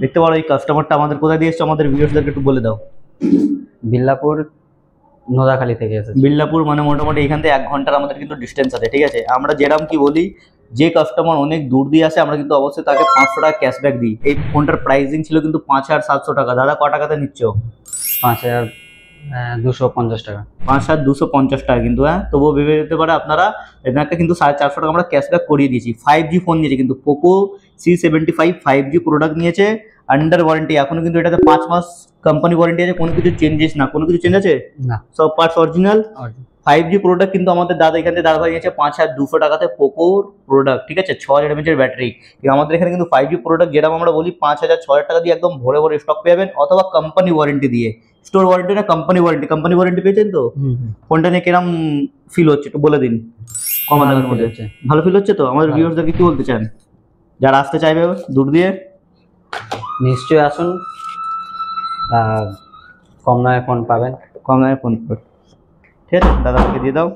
দেখতে পারো এই কাস্টমারটা আমাদের কোথায় দিয়ে এসছে, আমাদের ভিউয়ার্সদেরকে একটু বলে দাও। বিল্লাপুর নোদাখালী থেকে এসেছে। বিল্লাপুর মানে মোটামুটি এখান থেকে 1 ঘন্টার আমাদের কিন্তু ডিস্টেন্স আছে, ঠিক আছে। আমরা যেরকম কি বলি, যে কাস্টমার অনেক দূর দিয়ে আসে আমরা কিন্তু অবশ্যই তাকে 500 টাকা ক্যাশব্যাক দিই। এই ফোনটার প্রাইসিং ছিল কিন্তু 5,700 টাকা। দাদা ক টাকাতে নিচ্ছ? 5,250 টাকা। 5,250 টাকা কিন্তু, হ্যাঁ। তবুও ভেবে যেতে পারে আপনারা, এনাকে কিন্তু 450 টাকা আমরা ক্যাশব্যাক করিয়ে দিয়েছি। 5G ফোন নিয়েছে কিন্তু, পোকো C75 5G প্রোডাক্ট নিয়েছে, আন্ডার ওয়ারেন্টি। এখনো কিন্তু এটাতে 5 মাস কোম্পানি ওয়ারেন্টি আছে, কোনো কিছু চেঞ্জেস না। কোনো কিছু চেঞ্জ আছে না, সব পার্টস অরিজিনাল। 5G প্রোডাক্ট কিন্তু আমাদের দাদা এখান থেকে দাদা নিয়েছে 5,200 টাকাতে পোকোর প্রোডাক্ট, ঠিক আছে। 6000 mAh এর ব্যাটারি। আমাদের এখানে কিন্তু 5G প্রোডাক্ট যেরকম আমরা বলি 5,000-6,000 টাকা দিয়ে একদম ভরে ভরে স্টক পেয়ে যাবেন, অথবা কোম্পানি ওয়ারেন্টি দিয়ে। স্টোর ওয়ারেন্টি না, কোম্পানি ওয়ারেন্টি। কোম্পানি ওয়ারেন্টি পেয়েছেন তো? ফোনটা নিয়ে কিরম ফিল হচ্ছে একটু বলে দিন। কম দামের মধ্যে ভালো ফিল হচ্ছে তো? আমাদের ভিউয়ার্সদেরকে কি বলতে চান যারা আসতে চাইবে দূর দিয়ে? নিশ্চয়ই আসুন, কম দামে ফোন পাবেন। কম দামে ফোন, ঠিক আছে। দাদাকে দিয়ে দাও।